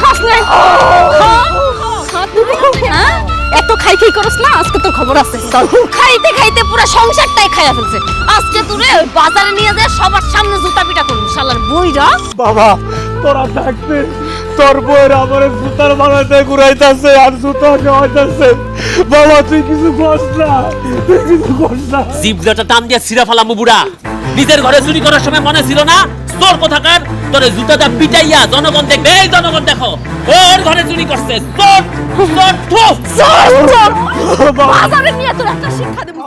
খাস নাই হ্যাঁ এত খাই খাই করছ না আজকে তোর খবর আছে চল খাইতে খাইতে পুরো সংসারটাই খাইয়া ফেলছে আজকে তোরে ওই বাজারে নিয়ে যায় সবার সামনে জুতা পিটা করব শালার বইরা বাবা তোরা থাকতে তোর বউয়ের আমার জুতার বানাতে ঘুরাইতেছে আর জুতা নেওয়াইতেছে বাবা তুই কিছু করছ না তুই কিছু করছ না জিবলাটা টান দিয়ে ছিঁড়া ফেলামু বুড়া নিজের ঘরে চুরি করার সময় মনে ছিল না তোর কোথাকার তোরে জুতাটা পিটাইয়া জনগণ দেখবে এই জনগণ দেখো ওর ঘরে চুরি করছে তোর তোর ঠোক বাজারে নিয়ে তোর একটা শিক্ষা দেব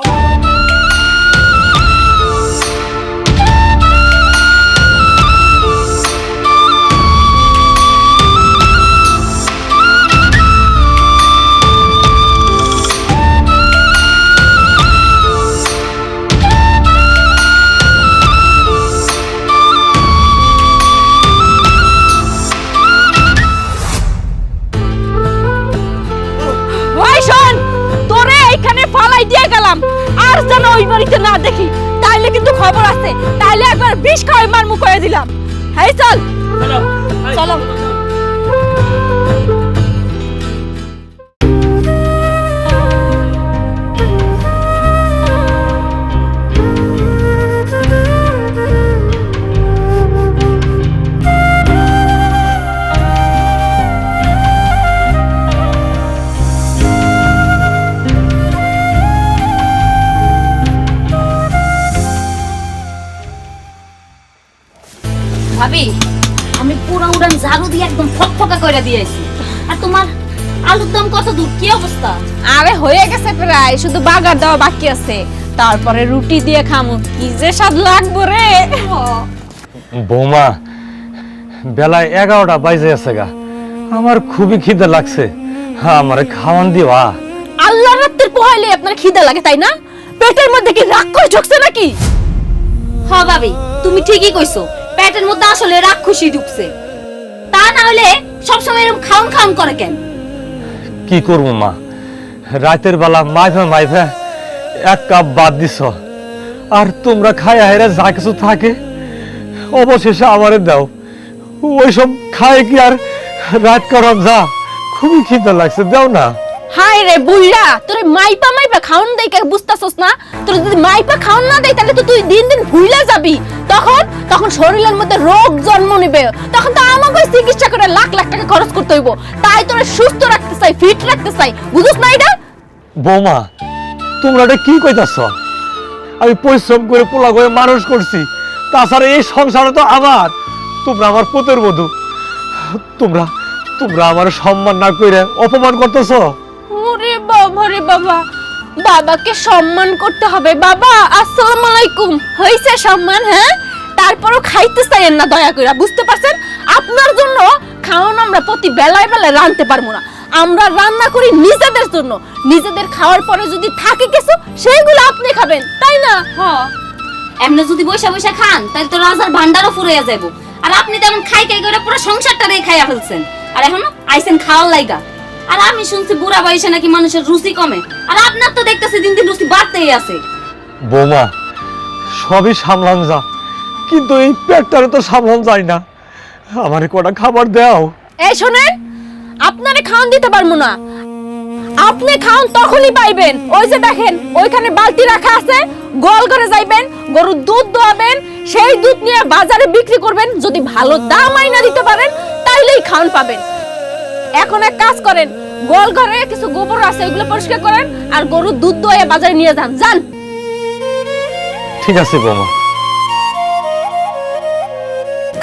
আর যেন ওই বাড়িতে না দেখি তাইলে কিন্তু খবর আছে তাইলে একবার বিষ খাওয়াই মারমু করে দিলাম হ্যাঁ চল চলো ভাবি আমি পুরো উড়ান ঝাড়ু দিয়ে একদম ফকফকা করে দিয়েছি আর তোমার আলুর দাম কত দূর কি অবস্থা আরে হয়ে গেছে প্রায় শুধু বাগার দেওয়া বাকি আছে তারপরে রুটি দিয়ে খামু কি যে স্বাদ লাগবে রে বৌমা বেলা 11টা বাজে আছে গা আমার খুবই খিদে লাগছে আমারে খাওয়ান দিবা আল্লাহ রাত্রির পোহাইলে আপনার খিদা লাগে তাই না পেটের মধ্যে কি রাক্ষস ঢুকছে নাকি হ ভাবি তুমি ঠিকই কইছো পেটের মধ্যে আসলে রাক্ষসী ঢুকছে তা না হলে সবসময় এরকম খাউন খাউন করে কেন কি করব মা রাতের বেলা মাইফা এক কাপ বাদ দিছ আর তোমরা খায়া হেরে যা কিছু থাকে অবশেষে আমারে দাও ওইসব খায় কি আর রাত করাম যা খুবই খিদে লাগছে দাও না হাই রে বুইড়া তোরে মাইপা মাইপা খাওন দেই কে বুঝতাছস না তোর যদি মাইপা খাওন না দেই তাহলে তো তুই দিন দিন ভুইলা যাবি তখন শরীরের মধ্যে রোগ জন্ম নেবে তখন তো আমাকে চিকিৎসা করে লাখ লাখ টাকা খরচ করতে হইব তাই তোরে সুস্থ রাখতে চাই ফিট রাখতে চাই বুঝছ না এটা বৌমা তোমরা এটা কি কইতাছ আমি পরিশ্রম করে পোলা করে মানুষ করছি তাছাড়া এই সংসারে তো আমার তোমরা আমার পুত্র বধূ তোমরা আমার সম্মান না করে অপমান করতেছ ওরে বাবা রে বাবা বাবাকে সম্মান করতে হবে বাবা আসসালামু আলাইকুম হইছে সম্মান হ্যাঁ তারপরও খাইতে চাইেন না দয়া করে বুঝতে পারছেন আপনার জন্য খাওন আমরা প্রতি বেলায় বেলায় রাঁধতে পারবো না আমরা রান্না করি নিজেদের জন্য নিজেদের খাওয়ার পরে যদি থাকে কিছু সেইগুলো আপনি খাবেন তাই না হ্যাঁ এমনি যদি বৈশা বৈশা খান তাহলে তো রাজার ভান্ডারও ফুরিয়ে যাবো আর আপনি তেমন খাই খাই করে পুরো সংসারটারে খাইয়া ফেলছেন আর এখন আইছেন খাওয়ার লাইগা আর আমি শুনছি বুড়া বয়সে নাকি মানুষের রুচি কমে আর আপনার তো দেখতেছি দিন দিন রুচি বাড়তেই আছে বৌমা সবই সামলান যা কিন্তু এই পেটটারে তো সামলান যায় না আমারে কটা খাবার দাও এই শুনেন আপনারে খাওন দিতে পারবো না আপনি খাওন তখনই পাইবেন ওই যে দেখেন ওইখানে বালতি রাখা আছে গোল করে যাইবেন গরুর দুধ দোয়াবেন সেই দুধ নিয়ে বাজারে বিক্রি করবেন যদি ভালো দাম আইনা দিতে পারেন তাহলেই খাওন পাবেন এখন এক কাজ করেন গোল ঘরে কিছু গোবর আছে ওগুলো পরিষ্কার করেন আর গরুর দুধ দোয়া বাজারে নিয়ে যান যান ঠিক আছে বৌমা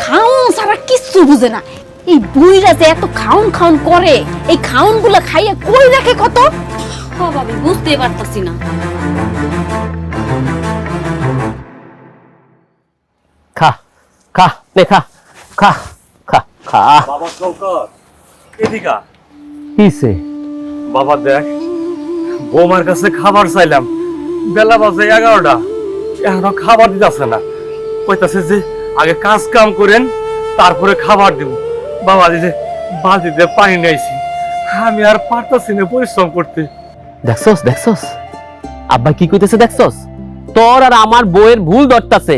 খাউন সারা কিছু বুঝে না এই বুইরা যে এত খাউন খাউন করে এই খাউন গুলা খাইয়া কই রাখে কত ও ভাবি বুঝতেই পারতাছি না খা খা নে খা খা খা খা বাবা শঙ্কর এদিকা কিসে বাবা দেখ বৌমার কাছে খাবার চাইলাম বেলা বাজে 11টা এখনো খাবার দিতেছে না কইতাছে যে আগে কাজ কাম করেন তারপরে খাবার দিব বাবা দিছে বালতিতে পানি নিয়েছি আমি আর পারতাছি না পরিশ্রম করতে দেখছস আব্বা কি কইতেছে দেখছস তোর আর আমার বউয়ের ভুল ধরতাছে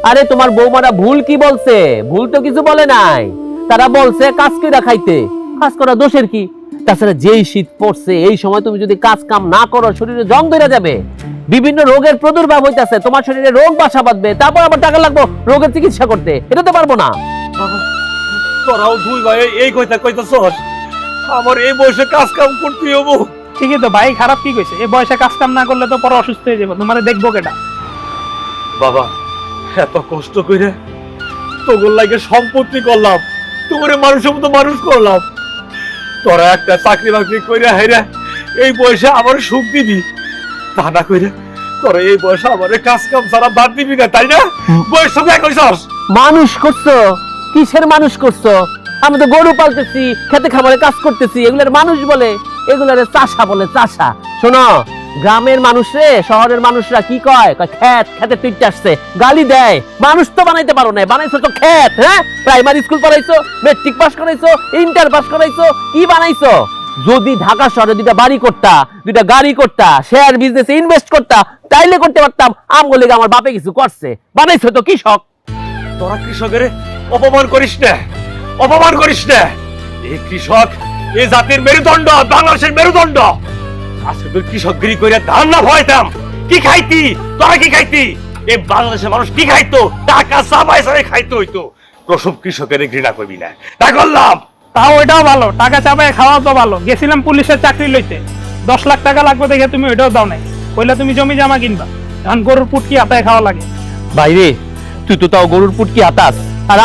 আরে তোমার বৌমারা ভুল কি বলছে ভুল তো কিছু বলে নাই তারা বলছে কাজ কইরা খাইতে কাজ করা দোষের কি? তাছাড়া যেই শীত পড়ছে এই সময় তুমি যদি কাজ কাম না করো শরীরে জং ধরে যাবে, বিভিন্ন রোগের প্রাদুর্ভাব হইতাছে, তোমার শরীরে রোগ বাসা বাঁধবে, তারপর আবার টাকা লাগবে রোগের চিকিৎসা করতে, এটা তো পারবো না। বাবা তোরাও দুই ভাই এই কইতাছস আমার এই বয়সে কাজ কাম করতে হবো? ঠিকই তো ভাই, খারাপ কি কইছে? এই বয়সে কাজ কাম না করলে তো পরে অসুস্থ হয়ে যাবো, তোমারে দেখবো কেটা? বাবা এত কষ্ট করে তোর লাগে সম্পত্তি করলাম, তোমার মানুষের মতো মানুষ করলাম, তোরা একটা চাকরি বাকরি করে হেরে এই বয়সে আমার সুখ দিবি, তা না করে তোরা এই বয়সে আমার কাজ কাম সারা বাদ দিবি না, তাই না? বয়স সঙ্গে কইছস মানুষ করছো? কিসের মানুষ করছো? আমি তো গরু পালতেছি, খেতে খামারে কাজ করতেছি, এগুলোর মানুষ বলে? এগুলোর চাষা বলে, চাষা। শোনো, গ্রামের মানুষরে শহরের মানুষরা কি কয়? খেত, খেতে তুইতে আসছে, গালি দেয়। মানুষ তো বানাইতে পারো না, বানাইছো তো খেত। হ্যাঁ, প্রাইমারি স্কুল পড়াইছো, মেট্রিক পাস করাইছো, ইন্টার পাস করাইছো, কি বানাইছো? যদি ঢাকা শহরে দুইটা বাড়ি করতা, দুইটা গাড়ি করতা, শেয়ার বিজনেসে ইনভেস্ট করতা, তাইলে করতে পারতাম। আমগুলো আমার বাপে কিছু করছে, বানাইছো তো কৃষক। তোরা কৃষকের অপমান করিস না, অপমান করিস না। এই কৃষক এই জাতির মেরুদণ্ড, বাংলাদেশের মেরুদণ্ড। আজকে তুই কৃষকগিরি করে ধান না ভয়তাম, কি খাইতি? তোরা কি খাইতি? এই বাংলাদেশের মানুষ কি খাইতো? টাকা চাপাই চাপাই খাইতো হইতো। প্রসব কৃষকের ঘৃণা করবি না, তা করলাম। তাও ওইটাও ভালো, টাকা চাপায় খাওয়া তো ভালো। গেছিলাম পুলিশের চাকরি লইতে, 10 লাখ টাকা লাগবে দেখে তুমি ওইটাও দাও নাই। কইলা তুমি জমি জামা কিনবা, এখন গরুর পুটকি আতায় খাওয়া লাগে। বাইরে তুই তো তাও গরুর পুটকি হাতাস, আর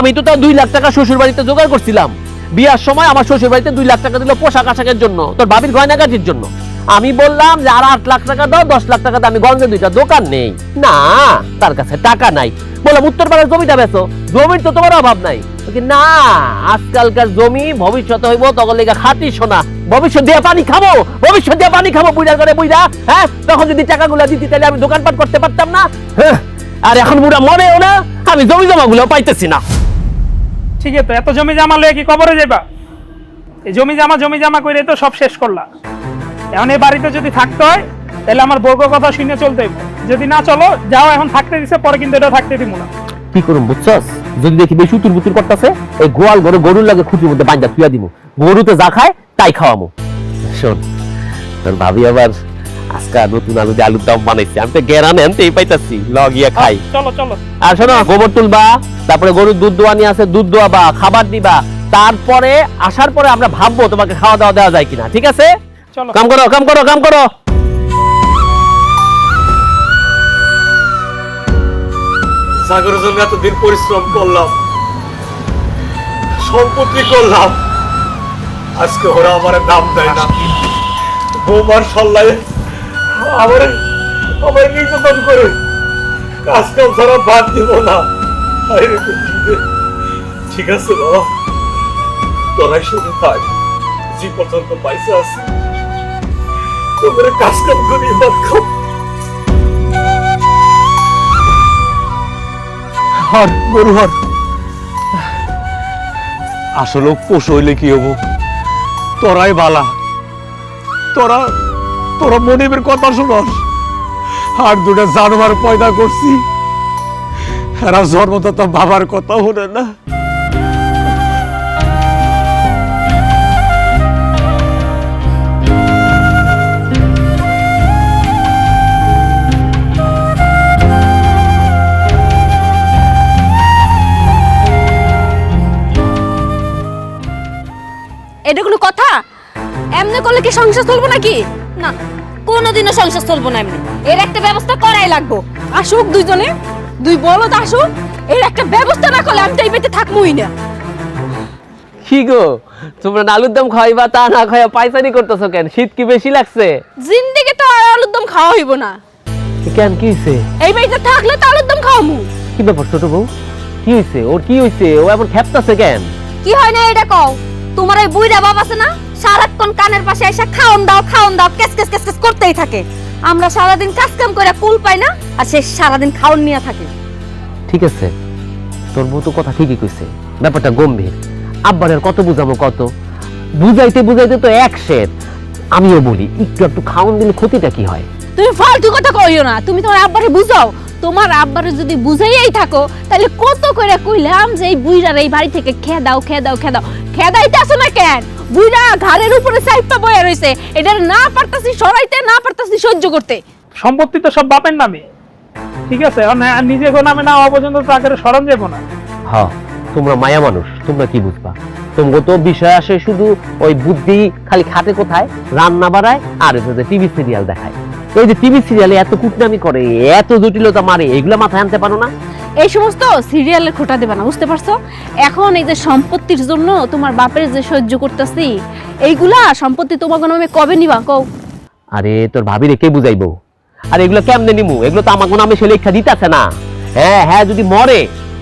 আমি তো তাও 2 লাখ টাকা শ্বশুর বাড়িতে জোগাড় করছিলাম। বিয়ার সময় আমার শ্বশুর বাড়িতে 2 লাখ টাকা দিল পোশাক আশাকের জন্য, তোর ভাবির গয়নাগাটির জন্য। আমি বললাম যে আর 8 লাখ টাকা দাও, 10 লাখ টাকা দাও, আমি গঞ্জে 2টা দোকান নেই। না, তার কাছে টাকা নাই। বললাম উত্তরপাড়ার জমিটা বেচো, জমির তো তোমার অভাব নাই। না, আজকালকার জমি ভবিষ্যতে হইব, তখন লেগা খাঁটি সোনা। ভবিষ্যৎ দিয়ে পানি খাবো, ভবিষ্যৎ দিয়ে পানি খাবো, বুইড়া করে বুইড়া। হ্যাঁ, তখন যদি টাকাগুলো দিতি তাহলে আমি দোকানপাট করতে পারতাম না। হ্যাঁ, আর এখন বুড়া মনেও না, আমি জমি জমা গুলো পাইতেছি না। ঠিক আছে, এত জমি জামা লয়ে কি কবরে যাবা? এই জমি জামা করে তো সব শেষ করলা। এখন এই বাড়িতে যদি থাকতে হয় তাহলে আমার বউর কথা শুনে চলতে হইব। যদি না চলো যাও, এখন থাকতে দিছে, পরে কিন্তু এটা থাকতে দিব না। কি করুম বুঝছস? যদি দেখি বেশি উতুর বুতুর করতেছে, এই গোয়াল ঘরে গরুর লাগে খুঁটির মধ্যে বাঁধা তুইয়া দিব, গরুতে যা খায় তাই খাওয়ামু। শোন, তোর ভাবি আবার আজকে নতুন আলু দিয়ে আলুর দম বানাইছে, আমি তো গেরানে আনতেই পাইতাছি, লগিয়া খাই। চলো চলো। আর শোনো, গোবর তুলবা, তারপরে গরুর দুধ দোয়ানি আছে, দুধ দোয়াবা, খাবার দিবা, তারপরে আসার পরে আমরা ভাববো তোমাকে খাওয়া দাওয়া দেওয়া যায় কিনা। ঠিক আছে? চলো। কাম করো, কাম করো, কাম করো। সাগরের জন্য এতদিন পরিশ্রম করলাম, সম্পত্তি করলাম, আজকে ওরা আমার দাম দেয় না। বৌমার সল্লায় আমার নির্যাতন করে কাজ কাম ছাড়া বাদ দিব না। আরে ঠিক আছে বাবা, তোরাই শুনে থাক, যে পর্যন্ত পয়সা আছে তোমরা কাজ কাম করি বাদ খাও। হর গরু হর, আসলে পশু হইলে কি হবো? তোরাই বালা, তোরা মনিবের কথা শুনস। আর 2টা জানোয়ার পয়দা করছি, এরা জন্মদাতা বাবার কথা শুনে না। এটা কোনো কথা? এমনি করলে কি সংসার চলবো নাকি? না, কোনোদিনও সংসার চলবো না এমনি। এর একটা ব্যবস্থা করাই লাগবো। আসুক দুইজনে, দুই বলদ আসুক, এর একটা ব্যবস্থা না করলে আমি তো এই বাড়িতে থাকবোই না। কি গো, তোমরা আলুর দম খাইবা, তা না খাইয়া পায়চারি করতেছো কেন? শীত কি বেশি লাগছে? জিন্দেগি তো আর আলুর দম খাওয়া হইব না। কেন, কি হইছে? এই বাড়িতে থাকলে তো আলুর দম খাওয়ামু। কি ব্যাপার ছোট বউ? কি হইছে? ওর কি হইছে? ও এখন খেপতাছে কেন? কি হয় না এটা কও? তোমার ওই বুইড়া বাবা আছে না, সারাক্ষণ কানের পাশে এসে খাওন দাও কেস কেস কেস কেস করতেই থাকে। আমরা সারাদিন কাজ কাম করে কুল পাই না, আর সে সারাদিন খাওন নিয়ে থাকে। ঠিক আছে, তোর বউ তো কথা ঠিকই কইছে, ব্যাপারটা গম্ভীর। আব্বারের কত বুঝাবো, কত বুঝাইতে বুঝাইতে তো এক শের। আমিও বলি একটু একটু খাওন দিলে ক্ষতিটা কি হয়? তুমি ফালতু কথা কইও না, তুমি তোমার আব্বারে বুঝাও। তোমার আব্বারে যদি বুঝাইয়াই থাকো তাহলে কত কইরা কইলাম যে এই বুইড়ার এই বাড়ি থেকে খেয়ে দাও খেয়ে দাও খেয়ে দাও, খেদাইতে আসো না কেন? বুইড়া ঘাড়ের উপরে চাইপা বয়া রইছে, এটা না পারতাছি সরাইতে, না পারতাছি সহ্য করতে। সম্পত্তি তো সব বাপের নামে, ঠিক আছে? নিজে নামে না হওয়া পর্যন্ত তো আগে স্মরণ যাবো না। হ্যাঁ, তোমরা মায়া মানুষ, তোমরা কি বুঝবা? তোমরা তো বিষয় আসে শুধু ওই বুদ্ধি খালি খাটে কোথায়, রান্না বাড়ায় আর টিভি সিরিয়াল দেখায়। এই যে টিভি সিরিয়ালে এত কুটনামি করে, এত জটিলতা মারে, এগুলো মাথায় আনতে পারো না? এই সমস্ত সিরিয়ালের খোটা দেবে না, বুঝতে পারছো? এখন এই যে সম্পত্তির জন্য তোমার বাপের যে সহ্য করতেছি, এইগুলা সম্পত্তি তোমার নামে কবে নিবা কও? আরে তোর ভাবি রেখে বুঝাইবো। আর এগুলো কেমনে নিমু? এগুলো তো আমার নামে সে লেখা দিতেছে না। হ্যাঁ হ্যাঁ, যদি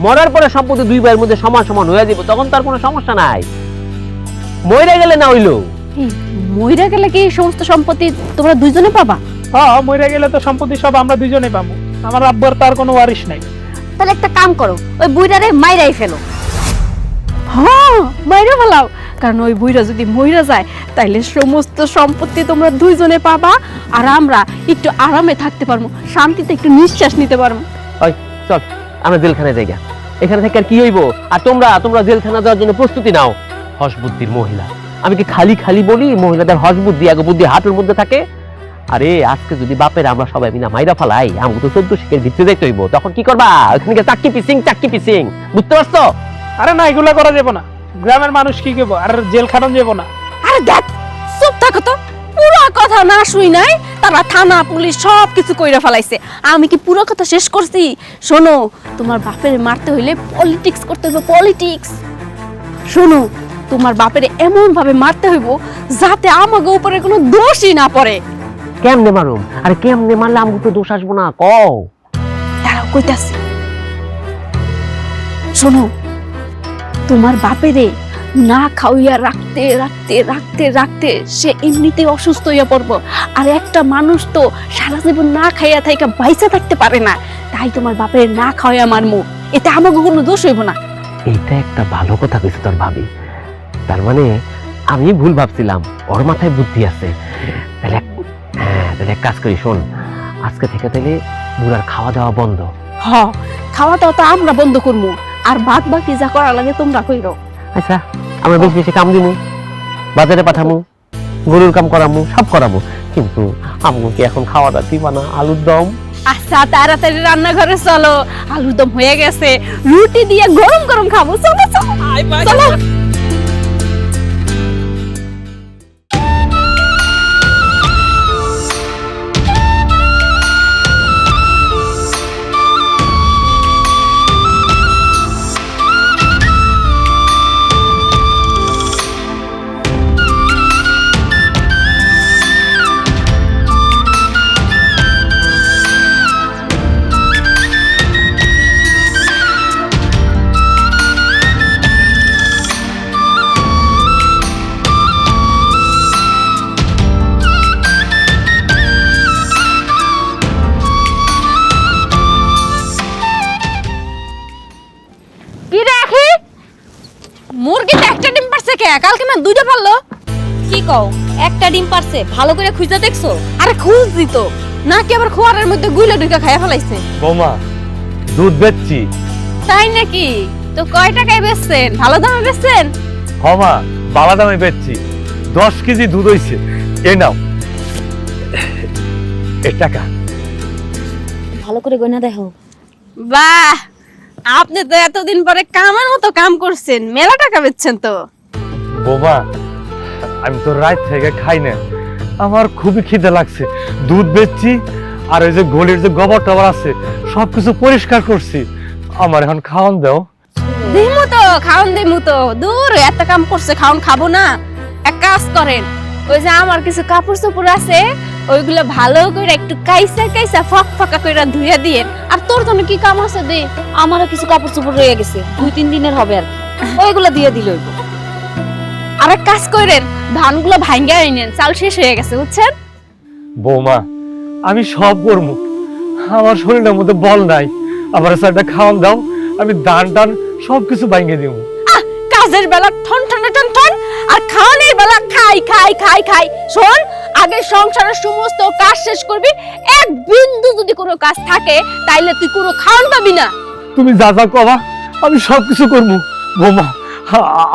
মরার পরে সম্পত্তি দুই ভাইয়ের মধ্যে সমান সমান হয়ে যাব, তখন তার কোনো সমস্যা নাই। মরে গেলে না হইলো। মইরা গেলে কি সমস্ত সম্পত্তি তোমরা দুইজনে পাবা? হ্যাঁ, মরে গেলে তো সম্পত্তি সব আমরা দুইজনে পাবো, আমার আব্বার তার কোনো ওয়ারিশ নাই। তাহলে একটা কাম করো, ওই বুইড়ারে মাইরাই ফেলো। হ্যাঁ, মাইরা ফেলাও, কারণ ওই বুইড়া যদি মইরা যায় তাইলে সমস্ত সম্পত্তি তোমরা দুইজনে পাবা, আর আমরা একটু আরামে থাকতে পারবো, শান্তিতে একটু নিঃশ্বাস নিতে পারবো। ওই চল, আমরা জেলখানায় যাই। এখানে থেকে আর কি হইব? আর তোমরা জেলখানা যাওয়ার জন্য প্রস্তুতি নাও। হস বুদ্ধির মহিলা, আমি কি খালি খালি বলি মহিলাদের হস বুদ্ধি আগে বুদ্ধি হাঁটুর মধ্যে থাকে? আরে আজকে যদি বাপের আমরা সবাই মিনা মাইরা ফালাই, আমাকে তো 14 শিখের ভিতরে যাইতে হইব, তখন কি করবা? ওখানে চাকরি পিসিং, বুঝতে পারছো? আরে না, এগুলা করা যাবো না, গ্রামের মানুষ কি করবো, আর জেল খাটানো যাবো না। আরে দেখ, চুপ থাকো তো, পুরো কথা না শুই নাই, তারা থানা পুলিশ সব কিছু কইরা ফেলাইছে, আমি কি পুরো কথা শেষ করছি? শোনো, তোমার বাপের মারতে হইলে পলিটিক্স করতে হইবে, পলিটিক্স। শোনো, তোমার বাপের এমন ভাবে মারতে হইব যাতে আমাকে উপরে কোনো দোষই না পড়ে। কেমনে মারুম? আরে কেমনে মারলে আমাকে তো দোষ আসবো না? কও। দাঁড়াও, কইতাছি। শোনো, তোমার বাপেরে না খাওয়াইয়া রাখতে রাখতে রাখতে রাখতে সে এমনিতেই অসুস্থ হইয়া পড়বো, আর একটা মানুষ তো সারা জীবন না খাইয়া থাইকা বাইসা থাকতে পারে না, তাই তোমার বাপের না খাওয়াইয়া মারমু, এতে আমাকে কোনো দোষ হইব না। এইটা একটা ভালো কথা কইছে তোর ভাবি। তার মানে আমি ভুল ভাবছিলাম, ওর মাথায় বুদ্ধি আছে। তাহলে এক কাজ করি, শোন, আজকে থেকে তাহলে বুড়ার খাওয়া দাওয়া বন্ধ। হ, খাওয়া দাওয়া তো আমরা বন্ধ করবো, আর বাদ বাকি যা করা লাগে তোমরা কইরো। আচ্ছা, আমরা বেশি বেশি কাম দিমু, বাজারে পাঠামু, গরুর কাম করামু, সব করাবো, কিন্তু আমগো কি এখন খাওয়াটা দিবা না? আলুর দম। আচ্ছা, তাড়াতাড়ি রান্নাঘরে চলো, আলুর দম হয়ে গেছে, রুটি দিয়ে গরম গরম খাবো। চলো চলো চলো। মুরগিতে একটা ডিম পারছে কে? কালকে না দুইটা পারলো। কি কও, একটা ডিম পারছে? ভালো করে খুঁজে দেখছো? আরে খুঁজ দিত নাকি আবার খোয়ারের মধ্যে গুইলা ঢুকা খাইয়া ফেলাইছে। বৌমা, দুধ বেচছি। তাই নাকি? তো কয় টাকায় বেচছেন? ভালো দামে বেচছেন? হমা, বালা দামে বেচছি, 10 কেজি দুধ হইছে। এই নাও এই টাকা। ভালো করে গয়না দেখো। বাহ, আপনি তো এতদিন পরে কামের মতো কাম করছেন, মেলা টাকা বেচছেন তো। বৌমা, আমি তো রাত থেকে খাই না, আমার খুবই খিদে লাগছে, দুধ বেচছি, আর ওই যে গলির যে গোবর টবর আছে সবকিছু পরিষ্কার করছি, আমার এখন খাওয়ান দাও। দিমু তো, খাওন দিমু তো, দূর এত কাম করছে, খাওন খাবো না? এক কাজ করেন, ওই যে আমার কিছু কাপড় চোপড় আছে, ওইগুলো ভালো করে একটু কাইসা কাইসা ফক ফকা করে ধুইয়া দিয়েন। আর তোর জন্য কি কাম আছে দে? আমারও কিছু কাপড় চোপড় রয়ে গেছে, 2-3 দিনের হবে আর কি, ওইগুলো দিয়ে দিল। আর এক কাজ করেন, ধানগুলো ভাঙ্গা আইনেন, চাল শেষ হয়ে গেছে, বুঝছেন? বৌমা, আমি সব করবো, আমার শরীরের মধ্যে বল নাই, আমার একটা খাওয়ান দাও, আমি দান টান সবকিছু ভাঙিয়ে দিব। কাজের বেলা ঠন ঠন ঠন ঠন, আর খাওয়ানোর বেলা খাই খাই খাই খাই। শোন, আগে সংসারের সমস্ত কাজ শেষ করবি, এক বিন্দু যদি কোনো কাজ থাকে তাইলে তুই কোনো খাওয়ান পাবি না। তুমি যা যা কবা আমি সবকিছু করবো। বৌমা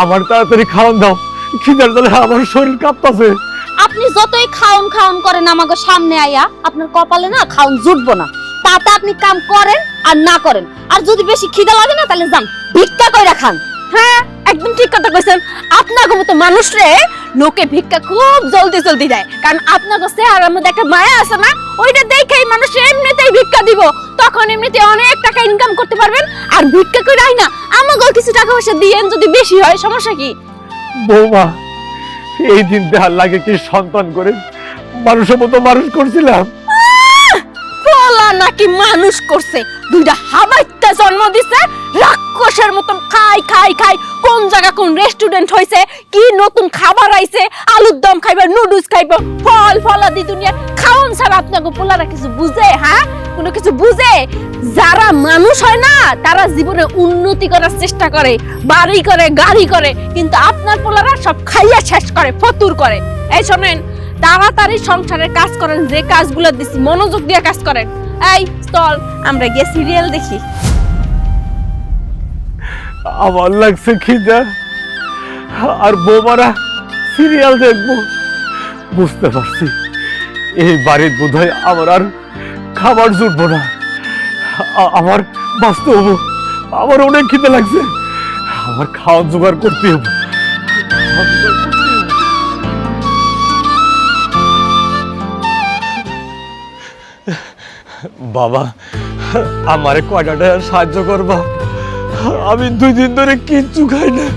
আমার তাড়াতাড়ি খাওয়ান দাও, খিদার জ্বালে আমার শরীর কাঁপতাছে। আপনি যতই খাওন খাওন করেন আমাকে সামনে আইয়া, আপনার কপালে না খাওন জুটবো না। তাতে আপনি কাম করেন আর না করেন, আর যদি বেশি খিদা লাগে না তাহলে যান ভিক্ষা কইরা খান। হ্যাঁ, একদম ঠিক কথা কইছেন। আপনার মতো মানুষ রে লোকে ভিক্ষা খুব জলদি জলদি দেয়, কারণ আপনার চেহারার মধ্যে একটা মায়া আছে না, ওইটা দেখেই মানুষ এমনিতেই ভিক্ষা দিব। তখন এমনিতে অনেক টাকা ইনকাম করতে পারবেন। আর ভিক্ষা করে আই না, আমাকেও কিছু টাকা পয়সা দিয়েন, যদি বেশি হয় সমস্যা কি? বৌমা এই দিন দেহার লাগে কি সন্তান করে মানুষের মতো মানুষ করছিলাম। পোলা নাকি মানুষ করছে, দুইটা হাবাইত্যা জন্ম দিছে, রাক্ষসের মতন খাই খাই খাই। কোন জায়গা কোন রেস্টুরেন্ট হইছে, কি নতুন খাবার আইছে, আলুর দম খাইবা, নুডলস খাইবা, ফল ফলাদি দুনিয়া খাওন ছাড়া আপনাকে পোলারা কিছু বুঝে? হ্যাঁ, কোনো কিছু বুঝে? যারা মানুষ হয় না তারা জীবনে উন্নতি করার চেষ্টা করে, বাড়ি করে, গাড়ি করে, কিন্তু আপনার পোলারা সব খাইয়া শেষ করে, ফতুর করে। এই শোনেন, তাড়াতাড়ি সংসারের কাজ করেন, যে কাজগুলো দিছি মনোযোগ দিয়ে কাজ করেন। এই চল আমরা গিয়ে সিরিয়াল দেখি। আমার লাগছে খিদা, আর বৌমারা সিরিয়াল দেখবো। বুঝতে পারছি এই বাড়ির বোধহয় আমার আর খাবার জুটবো না। আমার বাঁচতে হবো, আমার অনেক খিদে লাগছে, আমার খাওয়া জোগাড় করতে হবে। বাবা আমারে কয়টা টাকা সাহায্য করবা, আমি 2 দিন ধরে কিচ্ছু খাই না,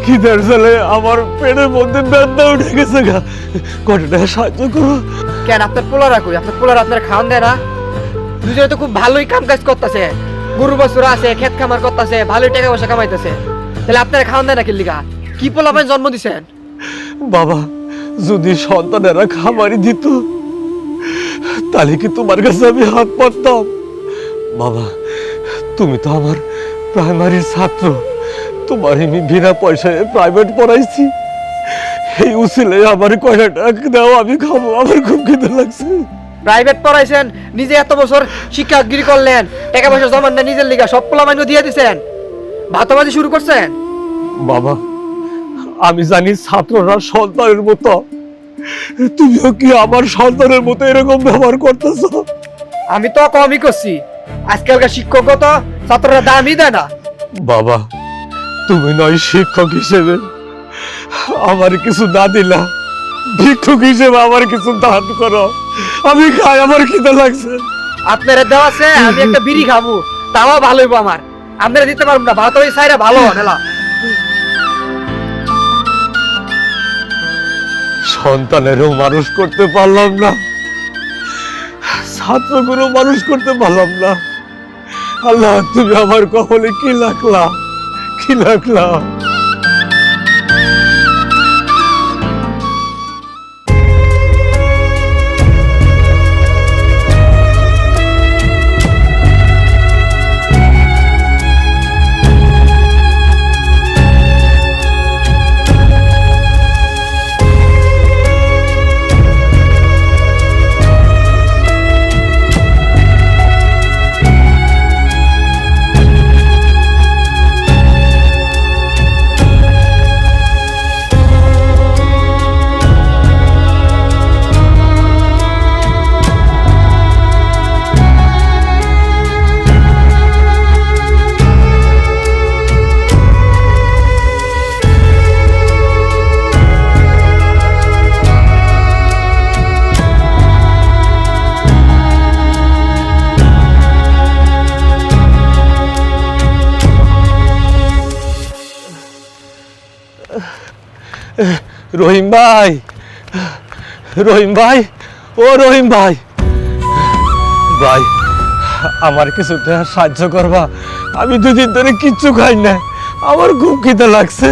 খিদার জ্বালে আমার পেটের মধ্যে ব্যথা উঠে গেছে গা, কয়টা টাকা সাহায্য করো। কেন আপনার পোলারা কই? আপনার পোলারা আপনার খাওয়ান দেয় না? দুজনে তো খুব ভালোই কাম কাজ করতেছে, গরু বাছুর আছে, ক্ষেত খামার করতেছে, ভালোই টাকা পয়সা কামাইতেছে, তাহলে আপনার খাওয়ান দেয় না কি লিগা? কি পোলা পান জন্ম দিছেন? বাবা যদি সন্তানেরা খাবারই দিত তাহলে কি তোমার কাছে আমি হাত পাততাম? বাবা তুমি তো আমার প্রাইমারির ছাত্র, তোমার আমি বিনা পয়সায় প্রাইভেট পড়াইছি, এই উচিলে আমার কয়টা টাকা দাও, আমি খাবো, আমার খুব খিদে লাগছে। প্রাইভেট পড়াইছেন, নিজে এত বছর শিক্ষাগিরি করলেন, টাকা পয়সা জমান না নিজের লিগা, সব পোলা মাইনও দিয়ে দিছেন, ভাতবাজি শুরু করছেন। বাবা আমি জানি ছাত্ররা সন্তানের মতো, তুমিও কি আমার সন্তানের মতো এরকম ব্যবহার করতেছ? আমি তো কমই করছি, আজকালকার শিক্ষক তো ছাত্ররা দামই দেয় না। বাবা তুমি নয় শিক্ষক হিসেবে আমার কিছু না দিলা, ভিক্ষুক হিসেবে আমার কিছু দান করো, আমি খাই, আমার খিদে লাগছে। আপনারা দেওয়া আছে, আমি একটা বিড়ি খাবো, তাও ভালো হইব আমার। আপনারা দিতে পারবো না, ভাত ওই সাইরা ভালো হনেলা। সন্তানেরও মানুষ করতে পারলাম না, ছাত্রগুলো মানুষ করতে পারলাম না। আল্লাহ তুমি আমার কপালে কি লাগলা, কি লাগলা। রহিম ভাই, রহিম ভাই, ও রহিম ভাই, ভাই আমার কিছুটা সাহায্য করবা, আমি 2 দিন ধরে কিচ্ছু খাই না, আমার খুব খিদে লাগছে।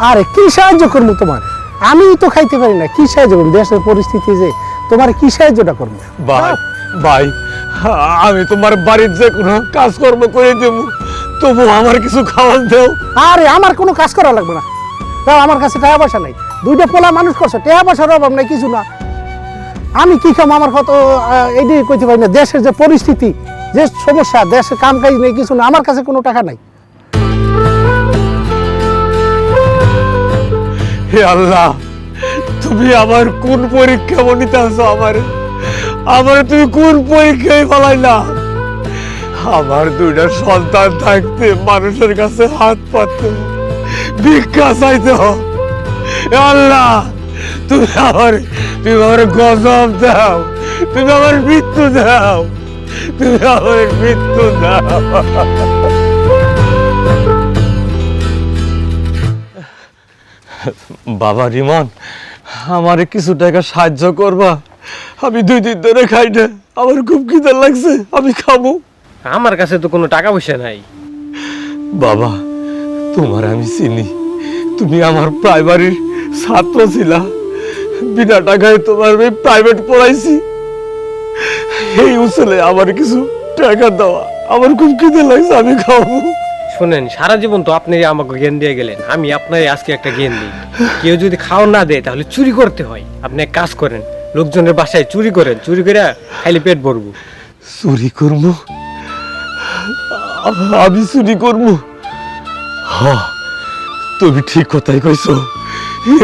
আরে কি সাহায্য করবো তোমার? আমি তো খাইতে পারি না, কি সাহায্য করবো? দেশের পরিস্থিতি যে, তোমার কি সাহায্যটা করবো? ভাই ভাই আমি তোমার বাড়ির যে কোনো কাজকর্ম করে দেবো, তবু আমার কিছু খাওয়ান দাও। আরে আমার কোনো কাজ করা লাগবে না, তাও আমার কাছে টাকা পয়সা নাই, 2টা পোলা মানুষ করছো, টাকা পয়সার অভাব নাই কিছু না, আমি কি খাম আমার কত এইটাই কইতে পারি না। দেশের যে পরিস্থিতি, যে সমস্যা, দেশে কাম কাজ নেই, কিছু না, আমার কাছে কোনো টাকা নাই। হে আল্লাহ, তুমি আমার কোন পরীক্ষা নিতে আসো? আমার তুমি কোন পরীক্ষায় ফেলাইলা? আমার দুইটা সন্তান থাকতে মানুষের কাছে হাত পাততে, ভিক্ষা চাইতে হয়। হে আল্লাহ, তুমি আমার গজব দাও, তুমি আমার মৃত্যু দাও, তুমি আমার মৃত্যু দাও। বাবা রিমন, আমারে কিছু টাকা সাহায্য করবা? আমি 2 দিন ধরে খাই না, আমার খুব খিদে লাগছে, আমি খাবো। আমার কাছে তো কোনো টাকা পয়সা নাই। বাবা, তোমার আমি চিনি, তুমি আমার প্রাইমারির ছাত্র ছিলা, বিনা টাকায় তোমার আমি প্রাইভেট পড়াইছি। এই উসলে আমার কিছু টাকা দেওয়া, আমার খুব খিদে লাগছে, আমি খাবো। শুনেন, সারা জীবন তো আপনি আমাকে জ্ঞান দিয়ে গেলেন, আমি আপনার আজকে একটা জ্ঞান দিই। কেউ যদি খাওয়া না দেয় তাহলে চুরি করতে হয়। আপনি এক কাজ করেন, লোকজনের বাসায় চুরি করেন, চুরি করে খাইলে পেট ভরবো। চুরি করবো? আমি চুরি করবো? হ্যাঁ, তুমি ঠিক কথাই কইছো।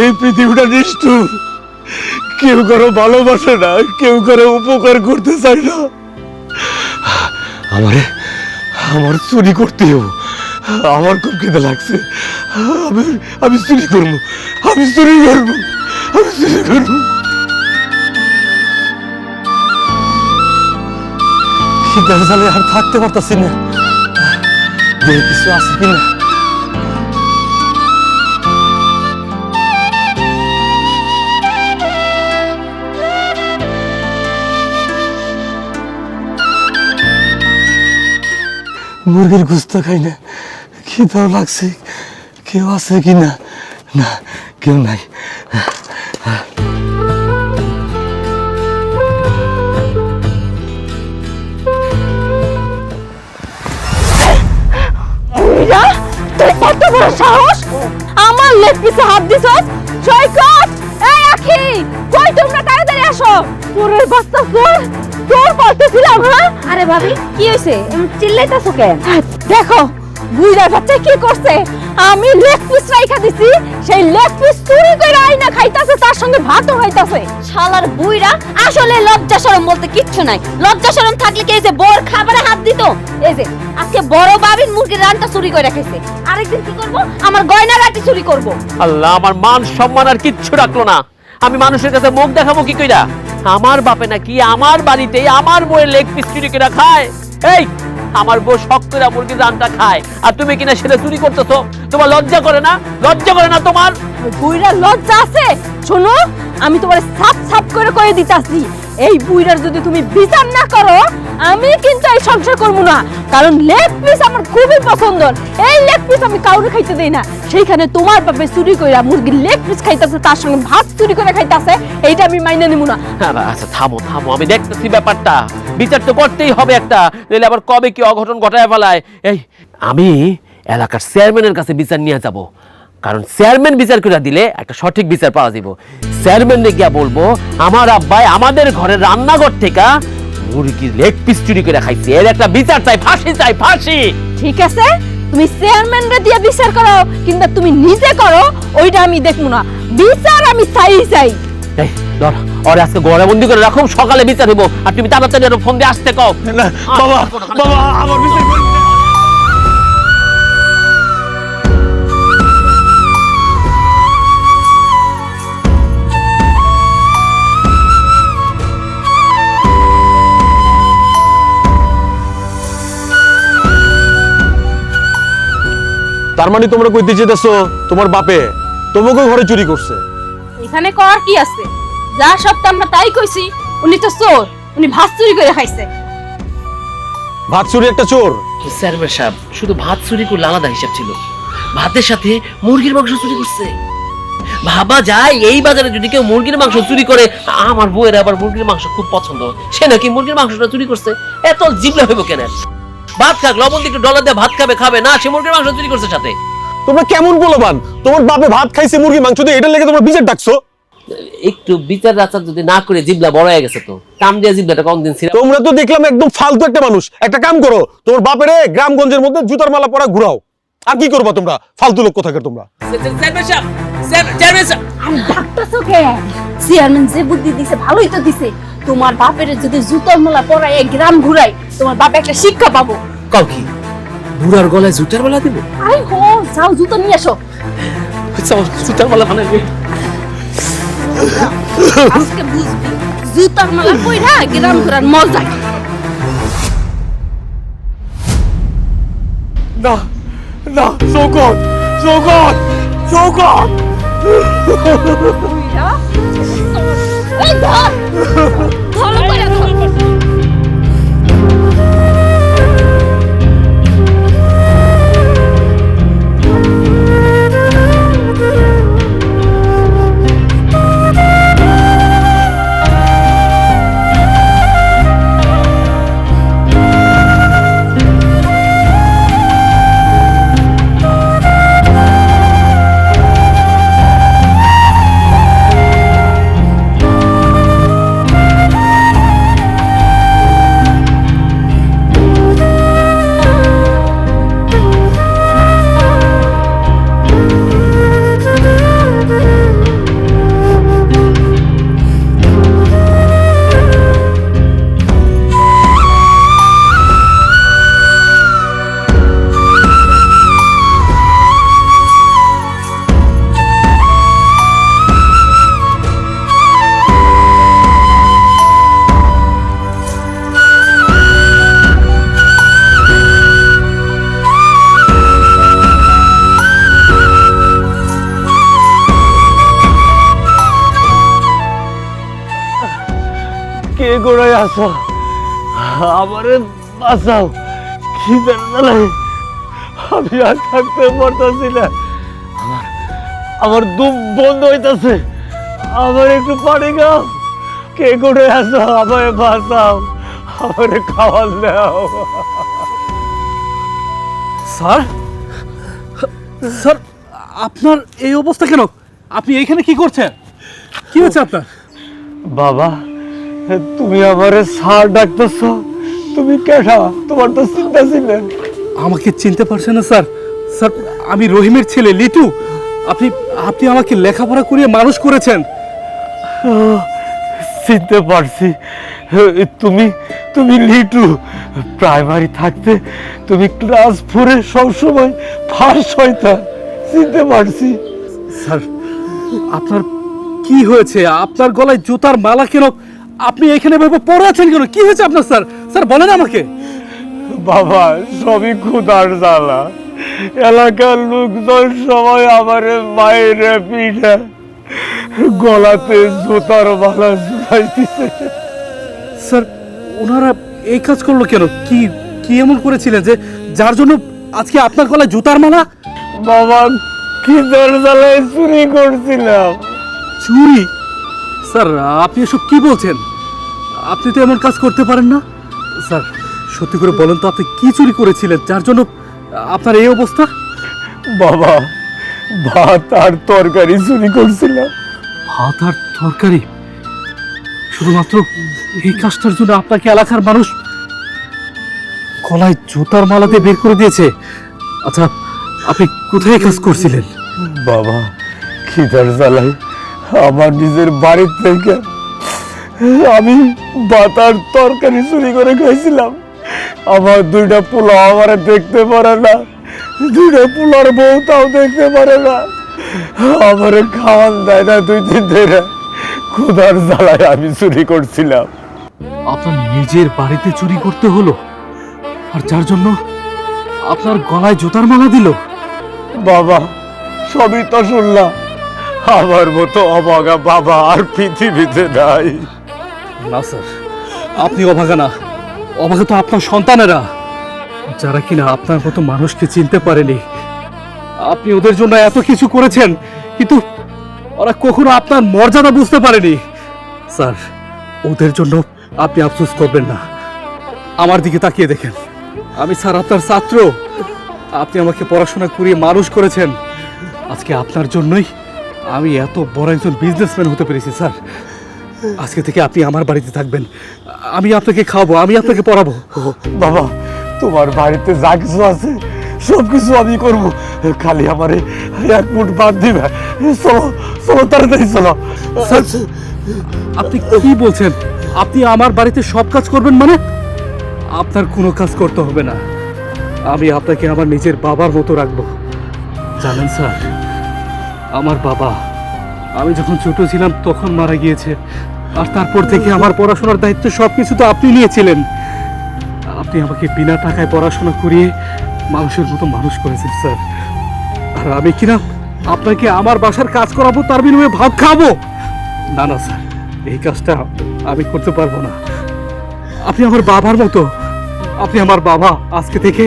এই পৃথিবীটা নিষ্ঠুর, কেউ কারো ভালোবাসে না, কেউ কারো উপকার করতে চায় না। আমার চুরি করতে হবে, আমার খুব খিদে লাগছে, আমি চুরি করবো, আমি চুরি করবো, আমি চুরি করবো। খিদার জালে আর থাকতে পারতাছি না, দেখি কিছু আছে কিনা। মুরগির গোস্ত খাই না, খিদাও লাগছে, কেউ আছে কিনা? না, কেউ নাই। বুইড়া, তোর কত বড় সাহস! আমার লেগ পিছে হাত দিছস? সৈকত, এই আখি, কই তোমরা তাড়াতাড়ি আসো! তোরের বাচ্চা চোর, চোর বলতেছিলাম। হ্যাঁ, আরে ভাবি, কি হয়েছে? চিল্লাইতাছো কেন? দেখো বুইড়ার বাচ্চা কি করছে। আমি লেগ পিস রাইখা দিছি, সেই লেগ পিস চুরি করে আইনা খাইতাছে, তার সঙ্গে ভাতও খাইতাছে। শালার বুইড়া, আসলে লজ্জা শরম বলতে কিচ্ছু নাই। লজ্জা শরম থাকলে কি এই যে বড় খাবারে হাত দিত? এই যে আজকে বড় বাবির মুরগির রানটা চুরি করে রেখেছে, আরেকদিন কি করব? আমার গয়না রাটি চুরি করব। আল্লাহ, আমার মান সম্মান আর কিচ্ছু রাখলো না। আমি মানুষের কাছে মুখ দেখাবো কি কইরা? আমার বাপে নাকি আমার বাড়িতে আমার বউয়ের লেগ পিস চুরি করে খায়? এই, আমার বউ শখ করে মুরগির রানটা খায়, আর তুমি কিনা সেটা চুরি করতেছো? তোমার লজ্জা করে না? লজ্জা করে না তোমার? বুইড়ার লজ্জা আছে? শোনো, আমি তোমার সাপ সাপ করে কয়ে দিতাছি, এই বুইড়ার যদি তুমি বিচার না করো, আমি কিন্তু এই সংসার করবো না। কারণ লেগ পিস আমার খুবই পছন্দ, এই লেগ পিস আমি কাউরে খাইতে দেই না। সেইখানে তোমার বাপে চুরি কইরা মুরগির লেগ পিস খাইতাছে, তার সঙ্গে ভাত চুরি করে খাইতাছে, এইটা আমি মাইনে নিব না। আচ্ছা থামো থামো, আমি দেখতেছি ব্যাপারটা, বিচার তো করতেই হবে একটা, নইলে আবার কবে কি অঘটন ঘটায় ফেলায়। এই, আমি এলাকার চেয়ারম্যানের কাছে বিচার নিয়ে যাব, কারণ চেয়ারম্যান বিচার করে দিলে একটা সঠিক বিচার পাওয়া যাব। চেয়ারম্যানকে গিয়া বলবো আমার আব্বাই আমাদের ঘরের রান্নাঘর থেকে মুরগির লেগ পিস চুরি করে খাইছে, এর একটা বিচার চাই, ফাঁসি চাই, ফাঁসি। ঠিক আছে, তুমি চেয়ারম্যানরে দিয়ে বিচার করো, কিন্তু তুমি নিজে করো, ওইটা আমি দেখবো না। বিচার আমি চাই চাই। এই ধর, ওরে আজকে ঘরে বন্দি করে রাখো, সকালে বিচার হইব, আর তুমি তাড়াতাড়ি আরো ফোন দিয়ে আসতে কও। না বাবা, বাবা আমার বিচার করুন। তার মানে তোমরা কইতে চাইতেছো তোমার বাপে তোমাকে ঘরে চুরি করছে? এখানে কর কি আছে? যা সব আমরা তাই কইছি। উনি তো চোর, উনি ভাত চুরি করে খাইছে। ভাত চুরি একটা চোর? চেয়ারম্যান সাহেব, শুধু ভাত চুরি করলে আলাদা হিসাব ছিল, ভাতের সাথে মুরগির মাংস চুরি করছে। ভাবা যায় এই বাজারে যদি কেউ মুরগির মাংস চুরি করে, আমার বউয়ের আবার মুরগির মাংস খুব পছন্দ, সে নাকি মুরগির মাংসটা চুরি করছে। এত জিবলা হইব কেন? ভাত খাক, লবণ দিয়ে একটু ডলার দিয়ে ভাত খাবে, খাবে না, সে মুরগির মাংস চুরি করছে সাথে। তোমরা কেমন বলবান? তোমার বাপে ভাত খাইছে মুরগি মাংস দিয়ে, এটা লেগে তোমরা বিচার ডাকছো? একটু বিচার আচার যদি না করে জিবলা বড় হয়ে গেছে তো কাম দিয়ে জিবলাটা কতদিন ছিল। তোমরা তো দেখলাম একদম ফালতু একটা মানুষ। একটা কাম করো, তোমার বাপেরে গ্রামগঞ্জের মধ্যে জুতার মালা পরা ঘুরাও। আর কি করবা তোমরা? ফালতু লোক কোথাকার তোমরা। চেয়ারম্যান যে বুদ্ধি দিছে ভালোই তো দিছে। তোমার বাপের যদি জুতোর মালা পরায় গ্রাম ঘুরাই, তোমার বাপ একটা শিক্ষা পাবো। কাউ কি বুড়ার গলায় জুতার মালা দিব? আই হো, যাও জুতো নিয়ে আসো। জুতার মালা মানে আজকে বুঝবি জুতার মালা পইরা গ্রাম ঘুরার মজা কি। না না, শৌকত শৌকত শৌকত। এই ধর, ধরো কইরা ধর। কে গোড়ায় আসো, আমারে বাঁচাও। কি জানালে আমি আর থাকতে পারতাছি না। আমার দুধ বন্ধ হইতাছে, আমার একটু পানি খাও। কে গোড়ায় আসো, আমারে বাঁচাও, আমারে খাওয়াল দাও। স্যার, স্যার আপনার এই অবস্থা কেন? আপনি এইখানে কি করছেন? কি হয়েছে আপনার? বাবা, তুমি আমারে স্যার ডাকতেছ? তুমি কেডা? তোমার তো চিন্তা ছিল। আমাকে চিনতে পারছেন না স্যার? স্যার আমি রহিমের ছেলে লিটু। আপনি আপনি আমাকে লেখাপড়া করিয়ে মানুষ করেছেন। চিনতে পারছি। তুমি তুমি লিটু। প্রাইমারি থাকতে তুমি ক্লাস 4-এ সবসময় ফার্স্ট হইতা। চিনতে পারছি। স্যার আপনার কি হয়েছে? আপনার গলায় জুতার মালা কেন? আপনি এখানে এভাবে পড়ে আছেন কেন? কি হয়েছে আপনার স্যার? স্যার বলেন আমাকে। বাবা, সবই ক্ষুধার জ্বালা। এলাকার লোকজন সবাই আমার মায়ের পিঠে গলাতে জুতার মালা ঝুলাইতেছে। স্যার ওনারা এই কাজ করলো কেন? কি কি এমন করেছিলেন যে যার জন্য আজকে আপনার গলায় জুতার মালা? বাবা, খিদার জ্বালায় চুরি করছিলাম। চুরি? স্যার আপনি এসব কি বলছেন? আপনি তো এমন কাজ করতে পারেন না। স্যার সত্যি করে বলেন তো, আপনি কি চুরি করেছিলেন যার জন্য আপনার এই অবস্থা? বাবা, ভাত আর তরকারি চুরি করছিলাম। ভাত আর তরকারি? শুধুমাত্র এই কাজটার জন্য আপনাকে এলাকার মানুষ গলায় জুতার মালা দিয়ে বের করে দিয়েছে? আচ্ছা আপনি কোথায় কাজ করছিলেন? বাবা, খিদার জ্বালায় আমার নিজের বাড়ির থেকে আমি ভাত আর তরকারি চুরি করে খাইছিলাম। আমার 2টা পোলা আমারে দেখতে পারে না, 2টা পোলার বউ তাও দেখতে পারে না। আমারে খাওয়ান দেয় না 2 দিন ধরে। ক্ষুধার জ্বালায় আমি চুরি করছিলাম। আপনার নিজের বাড়িতে চুরি করতে হলো, আর যার জন্য আপনার গলায় জুতার মালা দিল? বাবা, সবই তো শুনলাম। আমার মতো অভাগা বাবা আর পৃথিবীতে নাই। না স্যার, আপনি অভাগা না, অভাগা তো আপনার সন্তানেরা, যারা কিনা আপনার মতো মানুষকে চিনতে পারেনি। আপনি ওদের জন্য এত কিছু করেছেন, কিন্তু ওরা কখনো আপনার মর্যাদা বুঝতে পারেনি। স্যার ওদের জন্য আপনি আফসোস করবেন না। আমার দিকে তাকিয়ে দেখেন, আমি স্যার আপনার ছাত্র। আপনি আমাকে পড়াশোনা করিয়ে মানুষ করেছেন। আজকে আপনার জন্যই আমি এত বড় একজন বিজনেসম্যান হতে পেরেছি স্যার। আজকে থেকে আপনি আমার বাড়িতে থাকবেন, আমি আপনাকে খাওয়াবো, আমি আপনাকে পড়াবো। বাবা, তোমার বাড়িতে যা কিছু আছে সব কিছু আমি করবো, খালি আমারে এক মুঠ বাদ দিবে। চলো চলো, তাড়াতাড়ি চলো। স্যার, আপনি কি বলছেন? আপনি আমার বাড়িতে সব কাজ করবেন মানে? আপনার কোনো কাজ করতে হবে না, আমি আপনাকে আমার নিজের বাবার মতো রাখবো। জানেন স্যার, আমার বাবা আমি যখন ছোট ছিলাম তখন মারা গিয়েছে, আর তারপর থেকে আমার পড়াশোনার দায়িত্ব সব কিছু তো আপনি নিয়েছিলেন। আপনি আমাকে বিনা টাকায় পড়াশোনা করিয়ে মানুষের মতো মানুষ করেছেন স্যার। আর আমি কিনা আপনাকে আমার বাসার কাজ করাবো, তার বিনিময়ে ভাত খাবো? না না স্যার, এই কাজটা আমি করতে পারবো না। আপনি আমার বাবার মতো, আপনি আমার বাবা। আজকে থেকে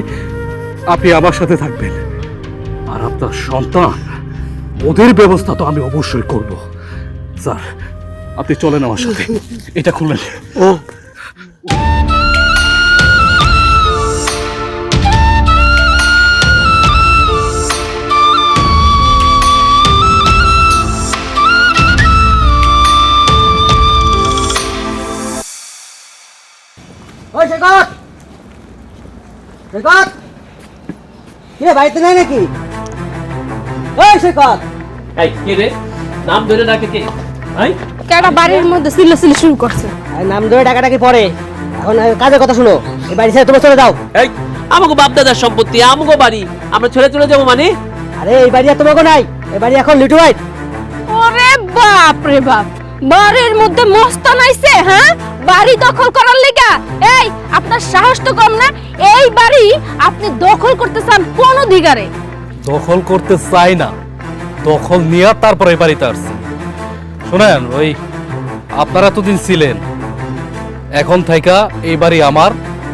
আপনি আমার সাথে থাকবেন, আর আপনার সন্তান ওদের ব্যবস্থা তো আমি অবশ্যই করব। স্যার, আপনি চলেন আমার সাথে, এটা খুললেন। ও ওই শেখর, শেখর, কে বাড়িতে নাই নাকি? ওই শেখর, এই কে রে? নাম ধরে ডাকে কে? ভাই কেডা বাড়ির মধ্যে চিল্লাচিল্লি শুরু করছে? আর নাম ধরে ডাকাডাকি পরে, এখন কাজের কথা শুনো। এই বাড়ি ছেড়ে তোমরা চলে যাও। এই আমাগো বাপ দাদার সম্পত্তি, আমাগো বাড়ি, আমরা ছেড়ে চলে যাবো মানে? আরে এই বাড়ি আর তোমাকে নাই, এই বাড়ি এখন লিটু ভাই। ওরে বাপ রে বাপ, বাড়ির মধ্যে মস্তান আইছে। হ্যাঁ, বাড়ি দখল করার লেগা? এই আপনার সাহস তো কম না? এই বাড়ি আপনি দখল করতে চান কোন অধিকারে? দখল করতে চাই না, দখল নিয়ে তারপরে এই বাড়িতে আসছি। শোনেন, ওই আপনারা এতদিন ছিলেন, এখন থাইকা এই বাড়ি আমার,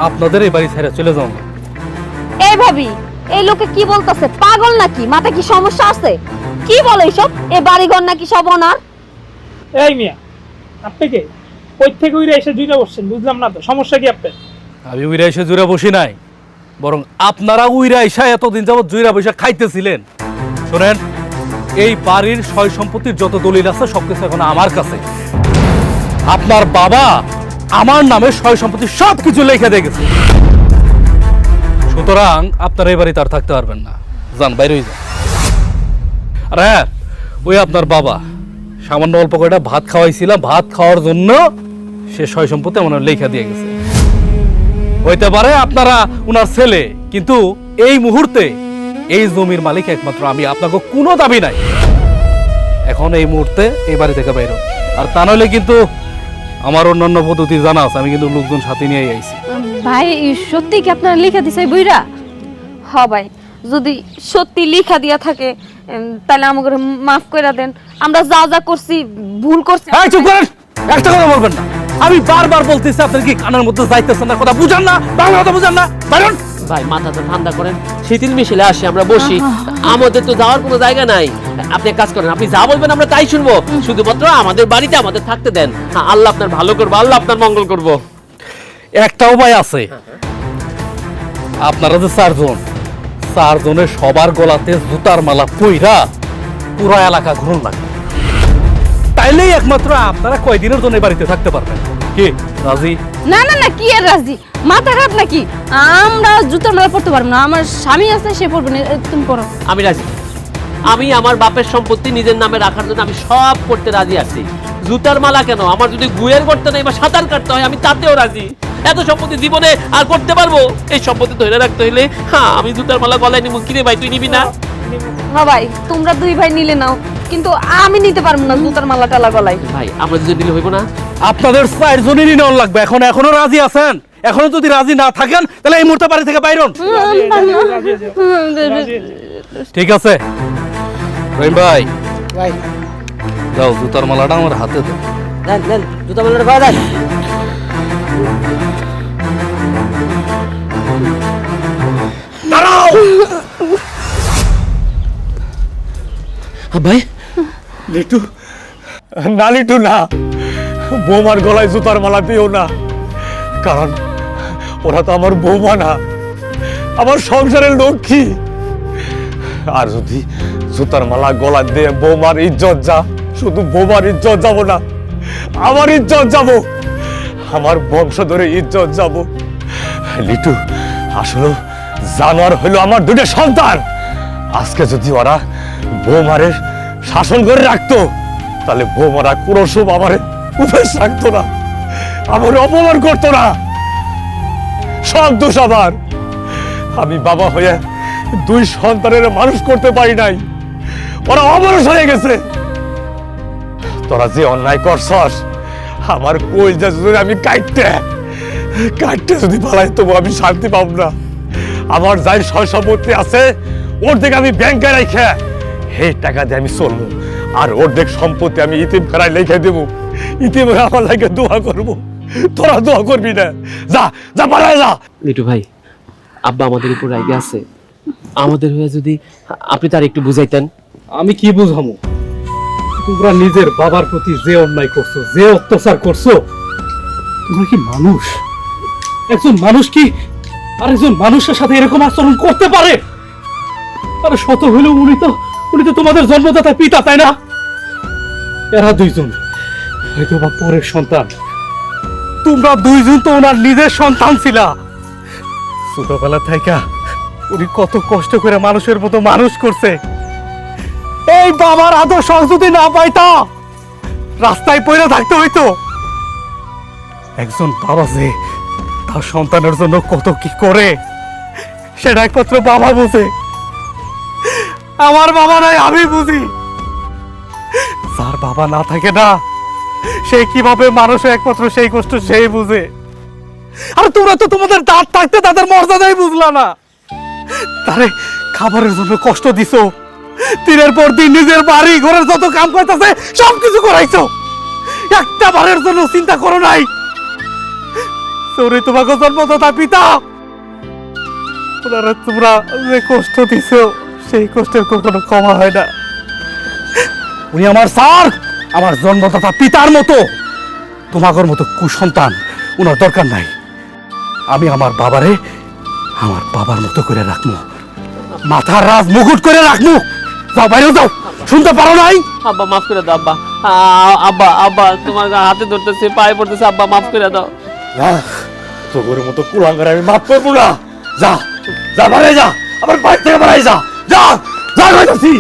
আপনাদের এই বাড়ি ছেড়ে চলে যাও। এই ভাবি, এই লোকে কি বলতেছে? পাগল নাকি? মাথা কি সমস্যা আছে? কি বলে এইসব? এই বাড়িঘর নাকি সব ওনার? এই মিয়া, আপনি কে? কই থেকে উইরা এসে জুইরা বসছেন? বুঝলাম না তো, সমস্যা কি আপনার? আমি উইরা এসে জুড়ে বসি নাই, বরং আপনারা উইরা এসে এতদিন যাবত জুইরা বসে খাইতেছিলেন। শোনেন, এই বাড়ির সয় সম্পত্তির যত দলিল আছে সবকিছু এখন আমার কাছে। আপনার বাবা আমার নামে সয় সম্পত্তি সবকিছু লিখে দিয়ে গেছে। সুতরাং আপনারা এই বাড়িতে আর থাকতে পারবেন না, যান বাইরে যান। আর হ্যাঁ, ওই আপনার বাবা সামান্য অল্প কয়টা ভাত খাওয়াইছিলাম, ভাত খাওয়ার জন্য সে সয় সম্পত্তি আমার লেখা দিয়ে গেছে। হইতে পারে আপনারা উনার ছেলে, কিন্তু এই মুহূর্তে এই জমির মালিক একমাত্র আমি, আপনাকে কোনো দাবি নাই। এখন এই মুহূর্তে এই বাড়ি থেকে বাইর হন, আর তা নইলে কিন্তু আমার অন্যান্য পদ্ধতি জানা আছে, আমি কিন্তু লোকজন সাথে নিয়ে আইছি। ভাই, সত্যি কি আপনারা লিখা দিছে বইরা? হ ভাই, যদি সত্যি লিখা দিয়া থাকে তাহলে আমাকে মাফ করে দেন। আমরা যা যা করছি ভুল করছি। এই চুপ করেন, একটা কথা বলবেন না। আমি বারবার বলতেছি, আপনার কি কানের মধ্যে যাইতেছেন না? কথা বুঝান না, বাংলা কথা বুঝান না, বাইরন। ভাই মাথাটা ঠান্ডা করেন, শীতল মিছিলে আসি, আমরা বসি, আমাদের তো যাওয়ার কোনো জায়গা নাই। আপনি এক কাজ করেন, আপনি যা বলবেন আমরা তাই শুনবো, শুধুমাত্র আমাদের বাড়িতে আমাদের থাকতে দেন। আল্লাহ আপনার ভালো করবো, আল্লাহ আপনার মঙ্গল করবো। একটা উপায় আছে, আপনারা যে চারজনের সবার গলাতে জুতার মালা পইরা পুরো এলাকা ঘুরন লাগে, তাইলেই একমাত্র আপনারা কয়দিনের জন্য এই বাড়িতে থাকতে পারবেন। কি রাজি? না না না, কি এর রাজি? মাথা খারাপ নাকি? আমরা জুতার মালা পড়তে পারবো না, আমার স্বামী আছে, সে পড়বে না। তুমি পড়ো। আমি রাজি, আমি আমার বাপের সম্পত্তি নিজের নামে রাখার জন্য আমি সব করতে রাজি আছি। জুতার মালা কেন, আমার যদি গুয়ের করতে নেই বা সাঁতার কাটতে হয় আমি তাতেও রাজি। এত সম্পত্তি জীবনে আর করতে পারবো? এই সম্পত্তি ধরে রাখতে হইলে হ্যাঁ আমি জুতার মালা গলায় নিব। কিরে ভাই, তুই নিবি না? হ্যাঁ ভাই, তোমরা দুই ভাই নিলে নাও, কিন্তু আমি নিতে পারবো না জুতার মালা টালা গলায়। ভাই আমরা যদি দিলে হইব না? আপনাদের চারজনেরই নেওয়ার লাগবে। এখনো রাজি আছেন? এখনো যদি রাজি না থাকেন তাহলে এই মুহূর্তে বাড়ি থেকে বাইরন। ঠিক আছে রহিম ভাই, ভাই যাও জুতার মালাটা আমার হাতে দাও। দেন দেন, জুতা মালাটা পাওয়া দেন। ভাই লিটু, না লিটু না, বৌমার গলায় জুতার মালা দিও না, কারণ ওরা তো আমার বৌমা না, আমার সংসারের লক্ষ্মী। আর যদি জুতার মালা গলা দিয়ে বৌমার ইজ্জত যা, শুধু বৌমার ইজ্জত যাব না, আমার ইজ্জত যাব, আমার বংশ ধরে ইজ্জত যাব। লিটু, আসলে জানোয়ার হলো আমার দুটো সন্তান। আজকে যদি ওরা বৌমারে শাসন করে রাখতো, তাহলে বৌমারা কোনো সব আমার উপেশ রাখতো না, আমার অপমান করতো না। সব দোষ আমার। আমি বাবা হয়ে দুই সন্তানের মানুষ করতে পারি নাই, ওরা অমানুষ হয়ে গেছে। তোরা যে অন্যায় করছস, আমার কইজা যদি আমি কাটতে যদি পালাই, তবু আমি শান্তি পাব না। আমার যাই সয় সম্পত্তি আছে ওর দিকে আমি ব্যাংকে রেখে এই টাকা দিয়ে আমি চলবো, আর অর্ধেক সম্পত্তি আমি ইতিম ফেরাই লিখে দেবো। ইতিমে আমার লাগে দোয়া করবো, তোরা দোয়া করবি না। যা যা পালাই যা। লিটু ভাই, আব্বা আমাদের উপর রাগে আছে, আমাদের হয়ে যদি আপনি তার একটু বুঝাইতেন। আমি কি বুঝামো? তোমরা নিজের বাবার প্রতি যে অন্যায় করছো, যে অত্যাচার করছো, তোমরা কি মানুষ? একজন মানুষ কি আরেকজন মানুষের সাথে এরকম আচরণ করতে পারে? আরে শত হলেও উনি তো তোমাদের জন্মদাতা পিতা, তাই না? এরা দুইজন হয়তো বা পরের সন্তান, তোমরা দুইজন তো ওনার নিজের সন্তান ছিলা। ছোটবেলা থেকে উনি কত কষ্ট করে মানুষের মতো মানুষ করছে। এই বাবার আদর্শ যদি না পাইতা, রাস্তায় পড়ে থাকতে হইতো। একজন বাবা যে তার সন্তানের জন্য কত কি করে, সেটা একমাত্র বাবা বুঝে। আমার বাবা নাই, আমি বুঝি। যার বাবা না থাকে না, সে কিভাবে মানুষের একমাত্র সেই কষ্ট সেই বুঝে। আর তোমরা তো তোমাদের দাঁত থাকতে তাদের মর্যাদাই বুঝলা না। তারে খাবারের জন্য কষ্ট দিছো, দিনের পর দিন নিজের বাড়ি ঘরের যত কাম করতেছে সবকিছু করাইছো, একটা বারের জন্য চিন্তা করো নাই। তোরে তোমাকে জন্মদাতা পিতা, ওনারা তোমরা যে কষ্ট দিছো সেই কষ্টের কখনো কমা হয় না। উনি আমার স্যার, আমার জন্মদাতা পিতার মতো। তোমাদের মতো কুসন্তান ওনার দরকার নাই। আমি আমার বাবারে আমার বাবার মতো করে রাখবো, মাথার রাজ মুকুট করে রাখবো। যাও, বাইরে যাও, শুনতে পারো নাই? আব্বা মাফ করে দাও আব্বা। আব্বা তোমার হাতে ধরতেছে, পায়ে পড়তেছে, আব্বা মাফ করে দাও। তোর মতো কুলাঙ্গার আমি মাফ করবো না। যা যা, বাড়ি যা, আমার বাড়ি থেকে বাড়াই যা, যা যা কইতাছি।